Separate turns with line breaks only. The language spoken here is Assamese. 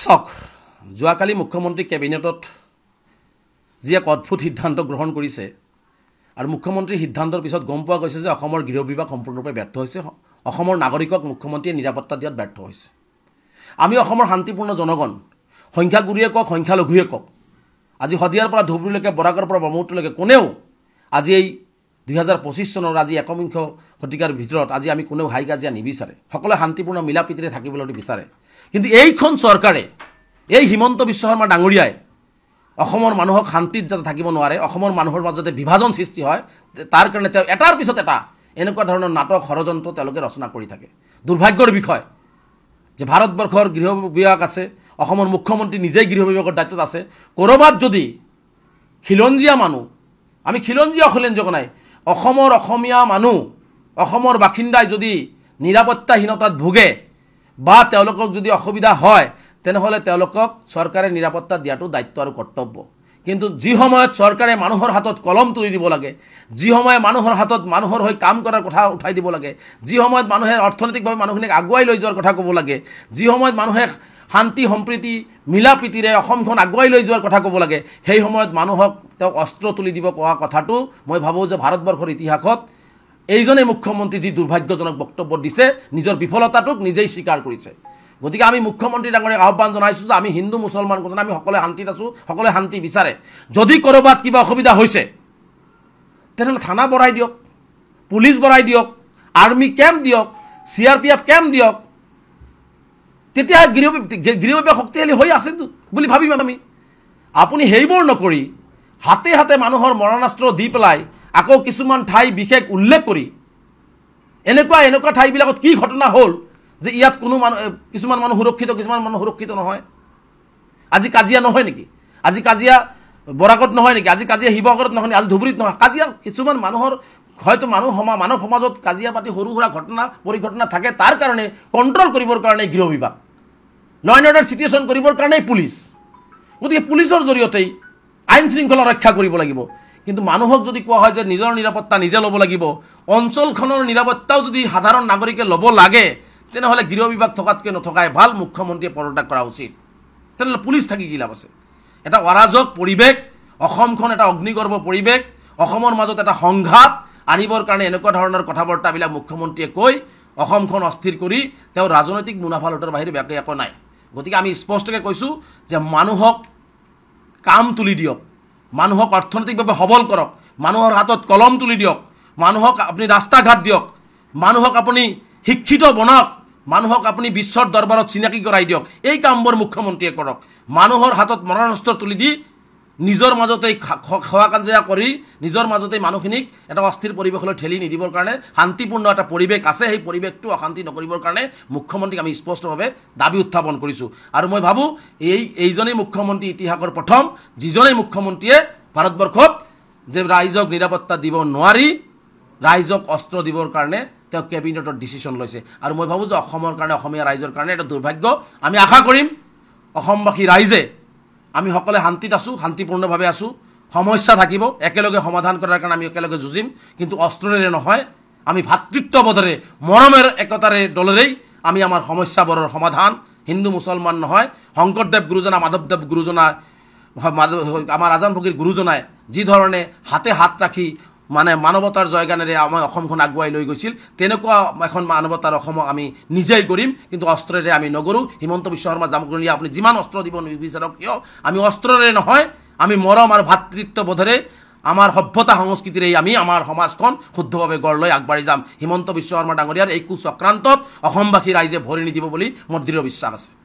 চাওক যোৱাকালি মুখ্যমন্ত্ৰী কেবিনেটত যি এক অদ্ভুত সিদ্ধান্ত গ্ৰহণ কৰিছে আৰু মুখ্যমন্ত্ৰীৰ সিদ্ধান্তৰ পিছত গম পোৱা গৈছে যে অসমৰ গৃহ বিভাগ সম্পূৰ্ণৰূপে ব্যৰ্থ হৈছে অসমৰ নাগৰিকক মুখ্যমন্ত্ৰীয়ে নিৰাপত্তা দিয়াত ব্যৰ্থ হৈছে আমি অসমৰ শান্তিপূৰ্ণ জনগণ সংখ্যাগুৰুৱে কওক সংখ্যালঘুৱে কওক আজি হদিয়াৰ পৰা ধুবুৰীলৈকে বৰাকৰ পৰা ব্ৰহ্মপুত্ৰলৈকে কোনেও আজি এই 2025 চনৰ আজি একবিংশ শতিকাৰ ভিতৰত আজি আমি কোনেও হাই কাজিয়া নিবিচাৰে সকলোৱে শান্তিপূৰ্ণ মিলাপ্ৰীতিৰে থাকিবলৈ বিচাৰে কিন্তু এইখন চৰকাৰে এই হিমন্ত বিশ্ব শৰ্মা ডাঙৰীয়াই অসমৰ মানুহক শান্তিত যাতে থাকিব নোৱাৰে অসমৰ মানুহৰ মাজতে বিভাজন সৃষ্টি হয় তাৰ কাৰণে তেওঁ এটাৰ পিছত এটা এনেকুৱা ধৰণৰ নাটক ষড়যন্ত্ৰ তেওঁলোকে ৰচনা কৰি থাকে দুৰ্ভাগ্যৰ বিষয় যে ভাৰতবৰ্ষৰ গৃহ বিভাগ আছে অসমৰ মুখ্যমন্ত্ৰী নিজেই গৃহ বিভাগৰ দায়িত্বত আছে কৰবাত যদি খিলঞ্জীয়া মানুহ আমি খিলঞ্জীয়া অখিলঞ্জীয় নাই অসমৰ অসমীয়া মানুহ অসমৰ বাসিন্দাই যদি নিৰাপত্তাহীনতাত ভোগে বা তেওঁলোকক যদি অসুবিধা হয় তেনেহলে তেওঁলোকক চৰকাৰে নিৰাপত্তা দিয়াটো দায়িত্ব আৰু কৰ্তব্য কিন্তু যি সময়ত চৰকাৰে মানুহৰ হাতত কলম তুলি দিব লাগে যি সময় মানুহৰ হাতত মানুহৰ হৈ কাম কৰাৰ কথা উঠাই দিব লাগে যি সময়ত মানুহে অৰ্থনৈতিকভাৱে মানুহখিনিক আগুৱাই লৈ যোৱাৰ কথা ক'ব লাগে যি সময়ত মানুহে শান্তি সম্প্ৰীতি মিলাপ্ৰীতিৰে অসমখন আগুৱাই লৈ যোৱাৰ কথা ক'ব লাগে সেই সময়ত মানুহক তেওঁ অস্ত্ৰ তুলি দিব কোৱা কথাটো মই ভাবোঁ যে ভাৰতবৰ্ষৰ ইতিহাসত এইজনে মুখ্যমন্ত্ৰী যি দুৰ্ভাগ্যজনক বক্তব্য দিছে নিজৰ বিফলতাটোক নিজেই স্বীকাৰ কৰিছে গতিকে আমি মুখ্যমন্ত্ৰী ডাঙৰীয়াক আহ্বান জনাইছোঁ যে আমি হিন্দু মুছলমান কোনো আমি সকলোৱে শান্তিত আছোঁ সকলোৱে শান্তি বিচাৰে যদি ক'ৰবাত কিবা অসুবিধা হৈছে তেনেহ'লে থানা বঢ়াই দিয়ক পুলিচ বঢ়াই দিয়ক আৰ্মি কেম্প দিয়ক CRPF কেম্প দিয়ক তেতিয়া গৃহ বিভাগ শক্তিশালী হৈ আছে বুলি ভাবিম আমি আপুনি সেইবোৰ নকৰি হাতে হাতে মানুহৰ মৰণাস্ত্ৰ দি পেলাই আকৌ কিছুমান ঠাই বিশেষ উল্লেখ কৰি এনেকুৱা ঠাইবিলাকত কি ঘটনা হ'ল যে ইয়াত কোনো মানুহ কিছুমান মানুহ সুৰক্ষিত কিছুমান মানুহ সুৰক্ষিত নহয় আজি কাজিয়া নহয় নেকি আজি কাজিয়া বৰাকত নহয় নেকি আজি কাজিয়া শিৱসাগৰত নহয় আজি ধুবুৰীত নহয় কাজিয়া কিছুমান মানুহৰ হয়তো মানৱ সমাজত কাজিয়া পাতি সৰু সুৰা ঘটনা পৰিঘটনা থাকে তাৰ কাৰণে কণ্ট্ৰল কৰিবৰ কাৰণে গৃহ বিভাগ ল এণ্ড অৰ্ডাৰ চিটুৱেশ্যন কৰিবৰ কাৰণে পুলিচ গতিকে পুলিচৰ জৰিয়তেই আইন শৃংখলা ৰক্ষা কৰিব লাগিব কিন্তু মানুহক যদি কোৱা হয় যে নিজৰ নিৰাপত্তা নিজে ল'ব লাগিব অঞ্চলখনৰ নিৰাপত্তাও যদি সাধাৰণ নাগৰিকে ল'ব লাগে তেনেহ'লে গৃহ বিভাগ থকাতকৈ নথকাই ভাল মুখ্যমন্ত্ৰীয়ে পদত্যাগ কৰা উচিত তেনেহ'লে পুলিচ থাকি কি লাভ আছে এটা অৰাজক পৰিৱেশ অসমখন এটা অগ্নিগৰ্ভ পৰিৱেশ অসমৰ মাজত এটা সংঘাত আনিবৰ কাৰণে এনেকুৱা ধৰণৰ কথা বাৰ্তাবিলাক মুখ্যমন্ত্ৰীয়ে কৈ অসমখন অস্থিৰ কৰি তেওঁ ৰাজনৈতিক মুনাফা লুটৰ বাহিৰে বাকী একো নাই গতিকে আমি স্পষ্টকৈ কৈছোঁ যে মানুহক কাম তুলি দিয়ক মানুহক অৰ্থনৈতিকভাৱে সবল কৰক মানুহৰ হাতত কলম তুলি দিয়ক মানুহক আপুনি ৰাস্তা ঘাট দিয়ক মানুহক আপুনি শিক্ষিত বনাওক মানুহক আপুনি বিশ্বৰ দৰবাৰত চিনাকি কৰাই দিয়ক এই কামবোৰ মুখ্যমন্ত্ৰীয়ে কৰক মানুহৰ হাতত মৰণাস্ত্ৰ তুলি দি নিজৰ মাজতেই খোৱা কাজিয়া কৰি নিজৰ মাজতেই মানুহখিনিক এটা অস্থিৰ পৰিৱেশলৈ ঠেলি নিদিবৰ কাৰণে শান্তিপূৰ্ণ এটা পৰিৱেশ আছে সেই পৰিৱেশটো অশান্তি নকৰিবৰ কাৰণে মুখ্যমন্ত্ৰীক আমি স্পষ্টভাৱে দাবী উত্থাপন কৰিছোঁ আৰু মই ভাবোঁ এইজনেই মুখ্যমন্ত্ৰী ইতিহাসৰ প্ৰথম যিজনেই মুখ্যমন্ত্ৰীয়ে ভাৰতবৰ্ষত যে ৰাইজক নিৰাপত্তা দিব নোৱাৰি ৰাইজক অস্ত্ৰ দিবৰ কাৰণে তেওঁ কেবিনেটৰ ডিচিশ্যন লৈছে আৰু মই ভাবোঁ যে অসমৰ কাৰণে অসমীয়া ৰাইজৰ কাৰণে এটা দুৰ্ভাগ্য আমি আশা কৰিম অসমবাসী ৰাইজে আমি সকলোৱে শান্তিত আছোঁ শান্তিপূৰ্ণভাৱে আছোঁ সমস্যা থাকিব একেলগে সমাধান কৰাৰ কাৰণে আমি একেলগে যুঁজিম কিন্তু অস্ত্ৰৰে নহয় আমি ভাতৃত্ববোধেৰে মৰমেৰ একতাৰে দলেৰেই আমি আমাৰ সমস্যাবোৰৰ সমাধান হিন্দু মুছলমান নহয় শংকৰদেৱ গুৰুজনা মাধৱদেৱ গুৰুজনা আমাৰ আজান ফকীৰ গুৰুজনাই যি ধৰণে হাতে হাত ৰাখি মানে মানৱতাৰ জয়গানেৰে আমাৰ অসমখন আগুৱাই লৈ গৈছিল তেনেকুৱা এখন মানৱতাৰ অসমক আমি নিজেই কৰিম কিন্তু অস্ত্ৰৰে আমি নগৰোঁ হিমন্ত বিশ্ব শৰ্মা ডাঙৰীয়া আপুনি যিমান অস্ত্ৰ দিব নিবিচাৰক কিয় আমি অস্ত্ৰৰে নহয় আমি মৰম আৰু ভাতৃত্ববোধেৰে আমাৰ সভ্যতা সংস্কৃতিৰে আমি আমাৰ সমাজখন শুদ্ধভাৱে গঢ় লৈ আগবাঢ়ি যাম হিমন্ত বিশ্ব শৰ্মা ডাঙৰীয়াৰ এই কুচক্ৰান্তত অসমবাসী ৰাইজে ভৰি নিদিব বুলি মোৰ দৃঢ় বিশ্বাস আছে